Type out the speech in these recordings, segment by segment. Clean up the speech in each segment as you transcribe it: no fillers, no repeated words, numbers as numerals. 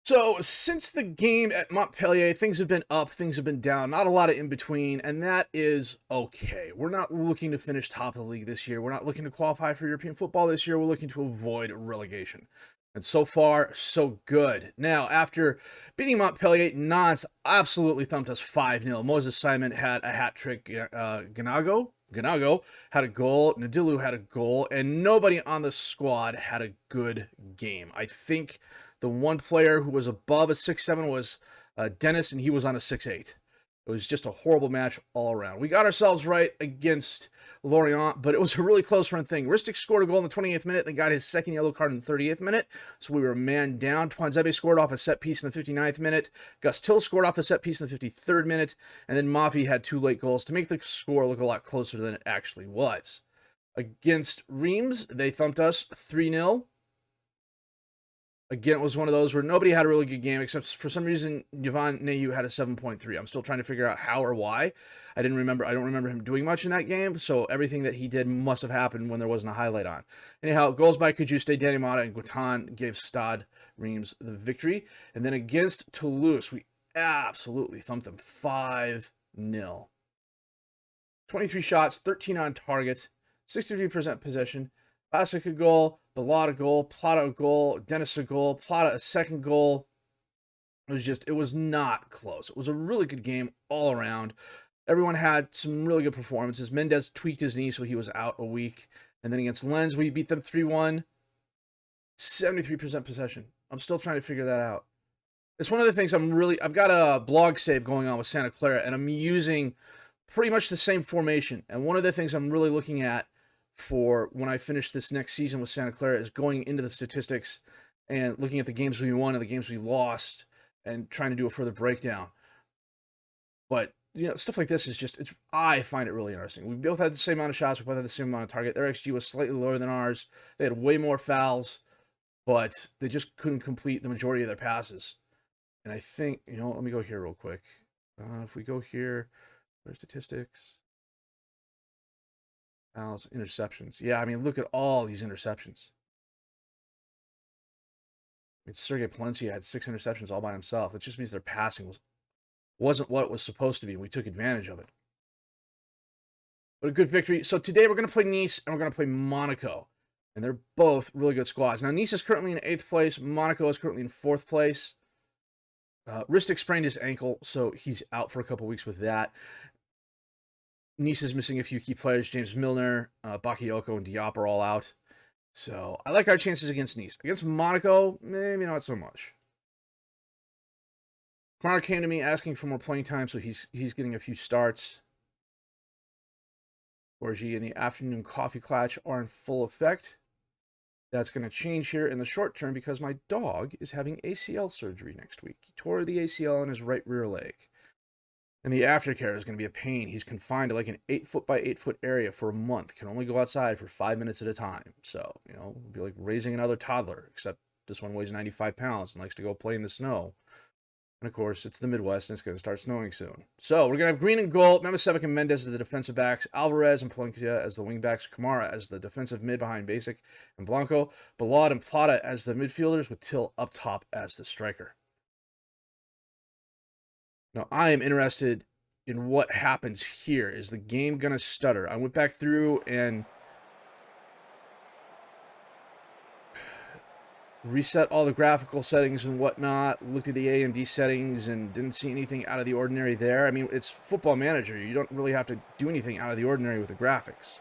So, since the game at Montpellier, things have been up, things have been down, not a lot of in between, and that is okay. We're not looking to finish top of the league this year. We're not looking to qualify for European football this year. We're looking to avoid relegation. And so far, so good. Now, after beating Montpellier, Nantes absolutely thumped us 5-0. Moses Simon had a hat trick. Ganago had a goal. Nadilu had a goal. And nobody on the squad had a good game. I think the one player who was above a 6-7 was Dennis, and he was on a 6-8. It was just a horrible match all around. We got ourselves right against Lorient, but it was a really close run thing. Ristic scored a goal in the 28th minute, then got his second yellow card in the 38th minute, so we were man down. Twanzebe scored off a set piece in the 59th minute. Gus Till scored off a set piece in the 53rd minute, and then Mafi had 2 late goals to make the score look a lot closer than it actually was. Against Reims, they thumped us 3-0. Again, it was one of those where nobody had a really good game, except for some reason, Yvan Neyu had a 7.3. I'm still trying to figure out how or why. I don't remember him doing much in that game, so everything that he did must have happened when there wasn't a highlight on. Anyhow, goals by Kajuste, Danny Mata, and Guitan gave Stade Reims the victory. And then against Toulouse, we absolutely thumped them 5-0. 23 shots, 13 on target, 63% possession. Basak a goal, Balad a goal, Plata a goal, Dennis a goal, Plata a second goal. It was not close. It was a really good game all around. Everyone had some really good performances. Mendez tweaked his knee, so he was out a week. And then against Lens, we beat them 3-1. 73% possession. I'm still trying to figure that out. It's one of the things I've got a blog save going on with Santa Clara, and I'm using pretty much the same formation. And one of the things I'm really looking at for when I finish this next season with Santa Clara is going into the statistics and looking at the games we won and the games we lost and trying to do a further breakdown. But, stuff like this is I find it really interesting. We both had the same amount of shots. We both had the same amount of target. Their XG was slightly lower than ours. They had way more fouls, but they just couldn't complete the majority of their passes. And I think, let me go here real quick. If we go here, there's statistics. Fouls, interceptions. Yeah, look at all these interceptions. Sergei Palencia had 6 interceptions all by himself. It just means their passing wasn't what it was supposed to be, and we took advantage of it. But a good victory. So today we're going to play Nice, and we're going to play Monaco. And they're both really good squads. Now, Nice is currently in 8th place. Monaco is currently in 4th place. Ristic sprained his ankle, so he's out for a couple weeks with that. Nice is missing a few key players. James Milner, Bakayoko, and Diop are all out. So I like our chances against Nice. Against Monaco, maybe not so much. Connor came to me asking for more playing time, so he's getting a few starts. Orgy and the afternoon coffee clutch are in full effect. That's going to change here in the short term because my dog is having ACL surgery next week. He tore the ACL in his right rear leg. And the aftercare is going to be a pain. He's confined to like an 8-foot by 8-foot area for a month. Can only go outside for 5 minutes at a time. So, it'll be like raising another toddler, except this one weighs 95 pounds and likes to go play in the snow. And of course, it's the Midwest and it's going to start snowing soon. So, we're going to have Green and goal, Memisevic and Mendez as the defensive backs, Alvarez and Palencia as the wing backs, Kamara as the defensive mid behind Basic, and Blanco, Balad, and Plata as the midfielders, with Till up top as the striker. Now, I am interested in what happens here. Is the game going to stutter? I went back through and reset all the graphical settings and whatnot, looked at the AMD settings and didn't see anything out of the ordinary there. It's Football Manager. You don't really have to do anything out of the ordinary with the graphics.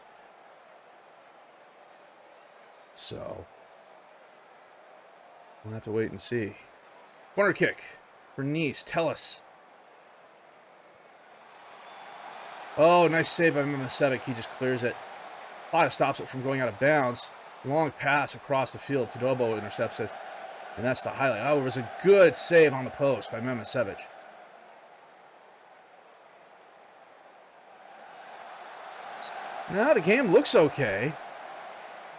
So, we'll have to wait and see. Corner kick for Nice. Tell us. Oh, nice save by Memisevic. He just clears it. Plata stops it from going out of bounds. Long pass across the field. Todobo intercepts it. And that's the highlight. Oh, it was a good save on the post by Memisevic. Now the game looks okay.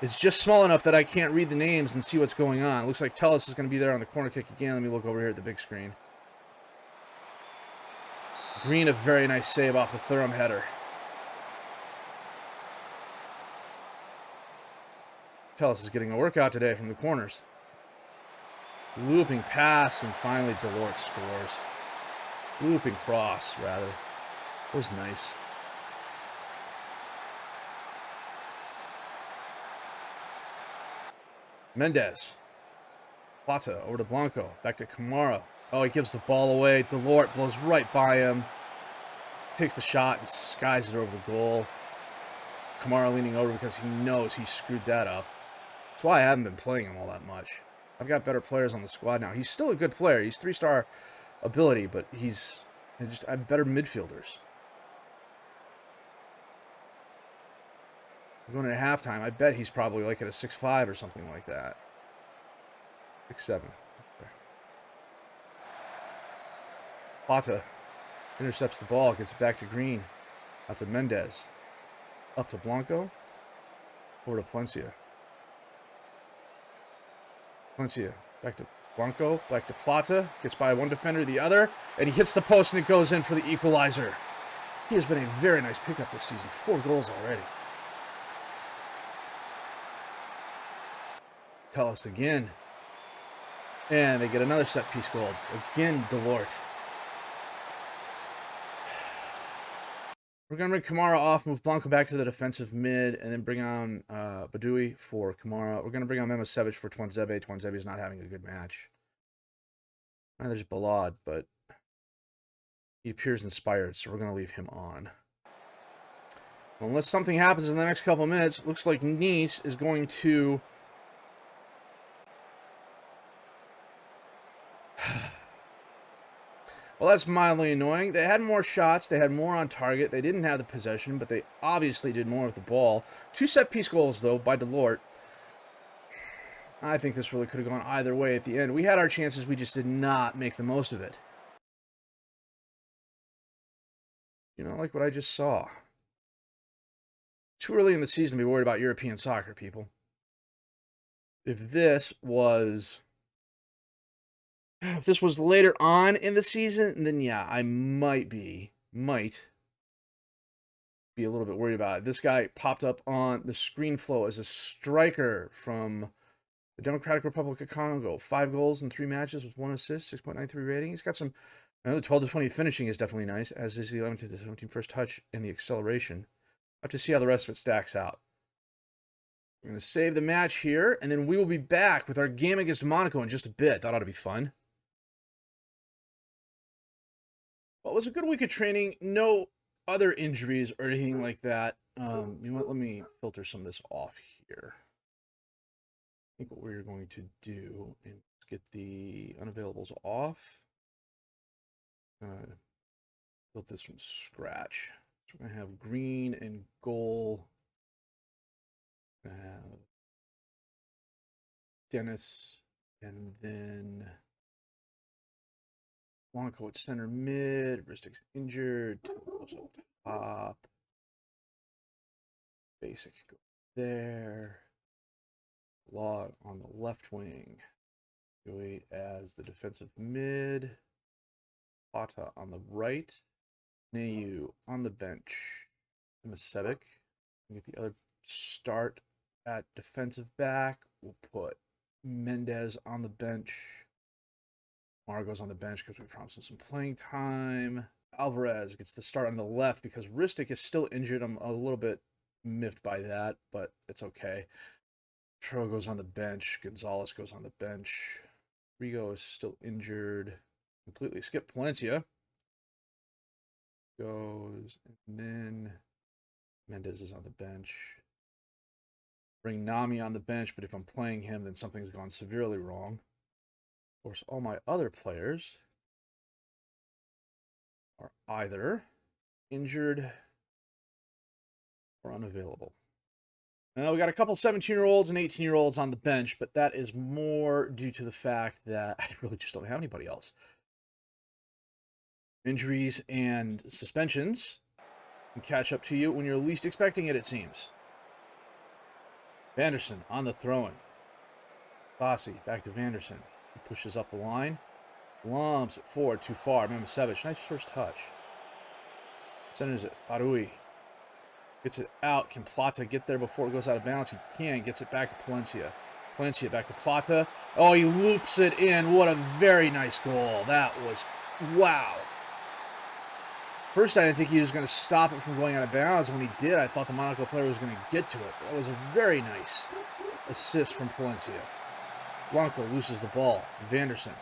It's just small enough that I can't read the names and see what's going on. It looks like Tellus is going to be there on the corner kick again. Let me look over here at the big screen. Green, a very nice save off the Thuram header. Tellus is getting a workout today from the corners. Looping pass, and finally Delort scores. Looping cross, rather. It was nice. Mendez. Plata over to Blanco. Back to Kamara. Oh, he gives the ball away. Delort blows right by him. Takes the shot and skies it over the goal. Kamara leaning over because he knows he screwed that up. That's why I haven't been playing him all that much. I've got better players on the squad now. He's still a good player. He's 3-star ability, but I have better midfielders. We're going at halftime. I bet he's probably like at a 6'5" or something like that. 6'7". Okay. Plata intercepts the ball, gets it back to Green. Out to Mendez. Up to Blanco. Over to Palencia. Palencia. Back to Blanco. Back to Plata. Gets by one defender, the other. And he hits the post and it goes in for the equalizer. He has been a very nice pickup this season. 4 goals already. Tell us again. And they get another set-piece goal. Again, Delort. We're going to bring Kamara off, move Blanco back to the defensive mid, and then bring on Badoui for Kamara. We're going to bring on Memo-Sevic for Tuanzebe. Tuanzebe is not having a good match. There's Balad, but he appears inspired, so we're going to leave him on. Well, unless something happens in the next couple of minutes, looks like Nice is going to... Well, that's mildly annoying. They had more shots. They had more on target. They didn't have the possession, but they obviously did more with the ball. 2 set-piece goals, though, by Delort. I think this really could have gone either way at the end. We had our chances. We just did not make the most of it. You know, like what I just saw. Too early in the season to be worried about European soccer, people. If this was later on in the season, then yeah, I might be a little bit worried about it. This guy popped up on the screen flow as a striker from the Democratic Republic of Congo. 5 goals in 3 matches with 1 assist, 6.93 rating. He's got some, the 12 to 20 finishing is definitely nice, as is the 11 to 17 first touch and the acceleration. I have to see how the rest of it stacks out. We're going to save the match here, and then we will be back with our game against Monaco in just a bit. That ought to be fun. Well, it was a good week of training. No other injuries or anything like that. You know what? Let me filter some of this off here. I think what we're going to do is get the unavailables off. Built this from scratch. So we're going to have Green and goal. Dennis, and then Blanco at center mid. Ristic's injured. Goes up top. Basic go there. Law on the left wing. Joey as the defensive mid. Plata on the right. Nayu on the bench. Masevic. Get the other start at defensive back. We'll put Mendez on the bench. Margo's on the bench because we promised him some playing time. Alvarez gets the start on the left because Ristic is still injured. I'm a little bit miffed by that, but it's okay. Tro goes on the bench. Gonzalez goes on the bench. Rigo is still injured. Completely skipped Palencia. Goes, and then Mendez is on the bench. Bring Nami on the bench, but if I'm playing him, then something's gone severely wrong. Of course, all my other players are either injured or unavailable. Now, we got a couple 17-year-olds and 18-year-olds on the bench, but that is more due to the fact that I really just don't have anybody else. Injuries and suspensions can catch up to you when you're least expecting it, it seems. Vanderson on the throw-in. Fossey back to Vanderson. He pushes up the line. Lumps it forward too far. Memo-Sevic, nice first touch. Centers it. Badoui gets it out. Can Plata get there before it goes out of bounds? He can. Gets it back to Palencia. Palencia back to Plata. Oh, he loops it in. What a very nice goal. That was, wow. First, I didn't think he was going to stop it from going out of bounds. When he did, I thought the Monaco player was going to get to it. That was a very nice assist from Palencia. Blanco loses the ball. Vanderson.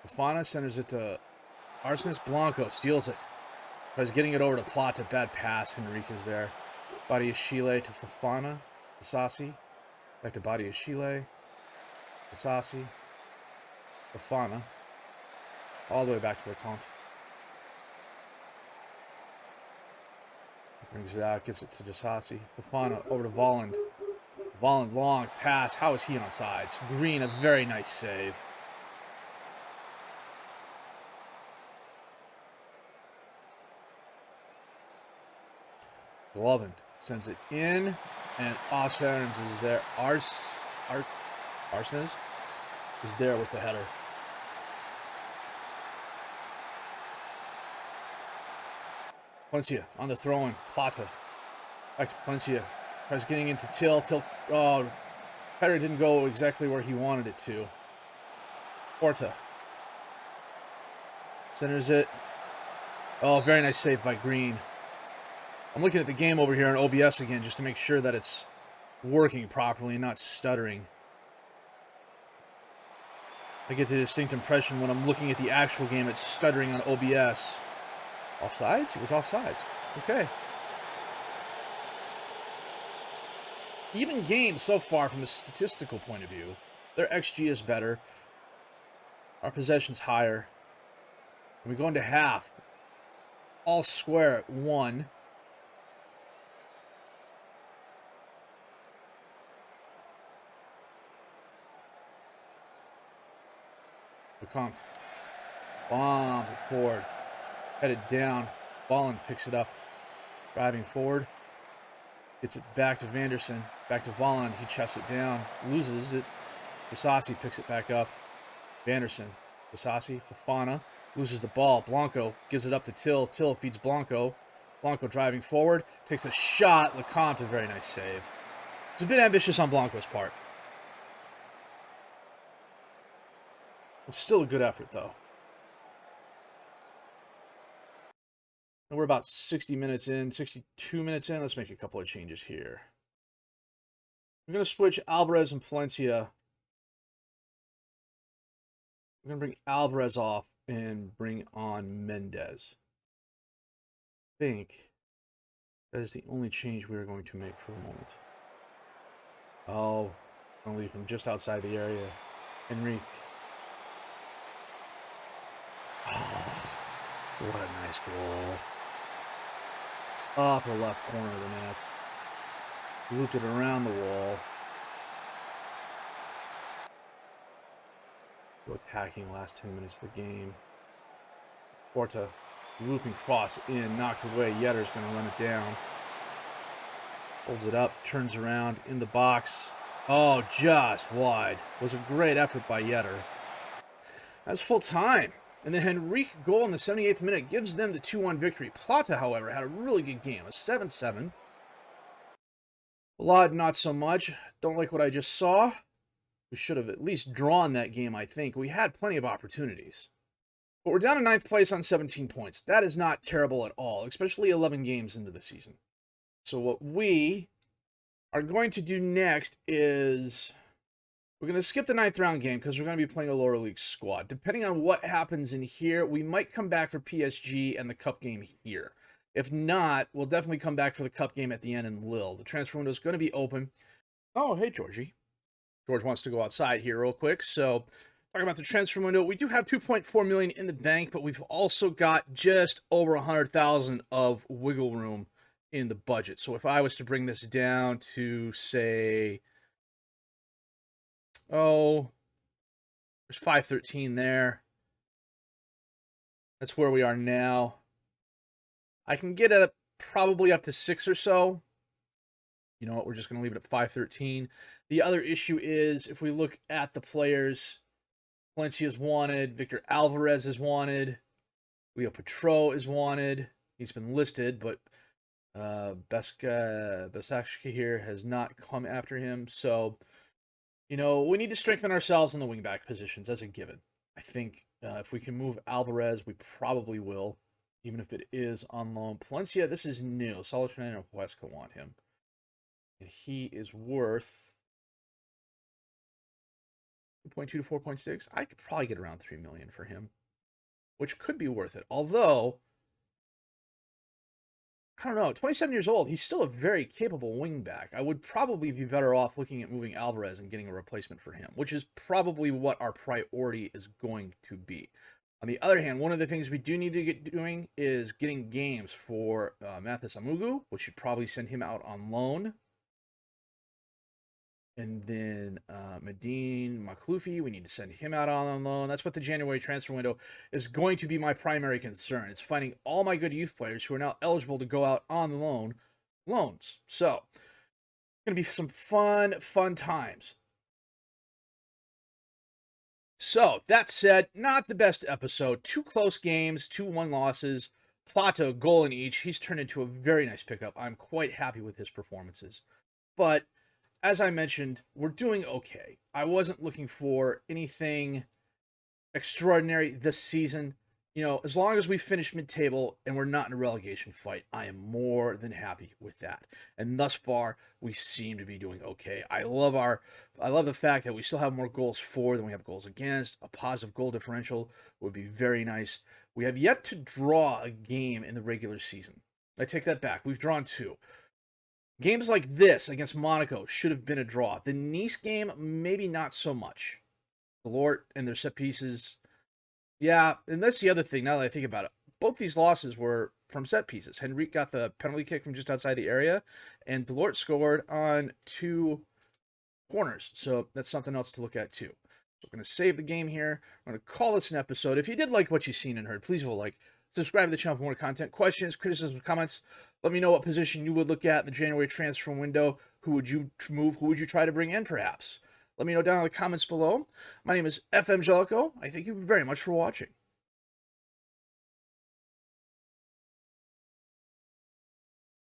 Fofana centers it to Arsenis. Blanco steals it. Tries getting it over to Plata. Bad pass. Henrique's there. Badiashile to Fofana. Asasi. Back to Badiashile. Asasi. Fofana. All the way back to Lecomte. Brings it out. Gets it to Asasi. Fofana over to Volland. Volland, long pass. How is he on sides? Green, a very nice save. Glovin sends it in, and Osferens is there. Arsenis is there with the header. Palencia on the throw-in. Plata. Back to Palencia. Tries getting into Till. Oh, header didn't go exactly where he wanted it to. Porta. Centers it. Oh, very nice save by Green. I'm looking at the game over here on OBS again just to make sure that it's working properly and not stuttering. I get the distinct impression when I'm looking at the actual game it's stuttering on OBS. Offsides? It was offsides. Okay. Even games so far from a statistical point of view. Their XG is better. Our possession's higher. And we go into half. All square at 1. Lecomte. Bombs it forward. Headed down. Volland picks it up. Driving forward. Gets it back to Vanderson. Back to Volland. He chests it down. Loses it. Disasi picks it back up. Vanderson. Disasi. Fofana. Loses the ball. Blanco gives it up to Till. Till feeds Blanco. Blanco driving forward. Takes a shot. Lecomte, a very nice save. It's a bit ambitious on Blanco's part. It's still a good effort, though. And we're about 60 minutes in, 62 minutes in. Let's make a couple of changes here. I'm going to switch Alvarez and Palencia. I'm going to bring Alvarez off and bring on Mendez. I think that is the only change we are going to make for the moment. Oh, I'm going to leave him just outside the area. Enrique. Oh, what a nice goal. Upper left corner of the net. Looped it around the wall. Go attacking last 10 minutes of the game. Porta looping cross in, knocked away. Yetter's going to run it down. Holds it up, turns around in the box. Oh, just wide. Was a great effort by Yetter. That's full time. And the Henrique goal in the 78th minute gives them the 2-1 victory. Plata, however, had a really good game. A 7-7. Vlad, not so much. Don't like what I just saw. We should have at least drawn that game, I think. We had plenty of opportunities. But we're down to 9th place on 17 points. That is not terrible at all, especially 11 games into the season. So what we are going to do next is we're going to skip the 9th round game because we're going to be playing a lower league squad. Depending on what happens in here, we might come back for PSG and the Cup game here. If not, we'll definitely come back for the Cup game at the end in Lille. The transfer window is going to be open. Oh, hey, Georgie. George wants to go outside here real quick. So, talking about the transfer window, we do have 2.4 million in the bank, but we've also got just over 100,000 of wiggle room in the budget. So, if I was to bring this down to, say, oh, there's 513 there. That's where we are now. I can get it probably up to 6 or so. You know what? We're just going to leave it at 513. The other issue is if we look at the players, Palencia is wanted. Victor Alvarez is wanted. Leo Petro is wanted. He's been listed, but Besashka here has not come after him. So, you know, we need to strengthen ourselves in the wingback positions as a given. I think if we can move Alvarez, we probably will, even if it is on loan. Palencia, this is new. Soliton and Huesca want him. And he is worth 2.2 to 4.6. I could probably get around 3 million for him, which could be worth it. Although, I don't know, 27 years old, he's still a very capable wingback. I would probably be better off looking at moving Alvarez and getting a replacement for him, which is probably what our priority is going to be. On the other hand, one of the things we do need to get doing is getting games for Mathis Amugu, which should probably send him out on loan. And then Medine Makloufi, we need to send him out on loan. That's what the January transfer window is going to be my primary concern. It's finding all my good youth players who are now eligible to go out on loans. So, it's going to be some fun times. So, that said, not the best episode. 2 close games, 2 1 losses. Plata, goal in each. He's turned into a very nice pickup. I'm quite happy with his performances. But as I mentioned, we're doing okay. I wasn't looking for anything extraordinary this season. You know, as long as we finish mid-table and we're not in a relegation fight, I am more than happy with that. And thus far, we seem to be doing okay. I love the fact that we still have more goals for than we have goals against. A positive goal differential would be very nice. We have yet to draw a game in the regular season. I take that back. We've drawn 2. Games like this against Monaco should have been a draw. The Nice game, maybe not so much. Delort and their set pieces. Yeah, and that's the other thing, now that I think about it. Both these losses were from set pieces. Henrique got the penalty kick from just outside the area, and Delort scored on 2 corners. So that's something else to look at too. So we're going to save the game here. I'm going to call this an episode. If you did like what you've seen and heard, please like, subscribe to the channel for more content. Questions, criticisms, comments. Let me know what position you would look at in the January transfer window. Who would you move? Who would you try to bring in, perhaps? Let me know down in the comments below. My name is FM23. I thank you very much for watching.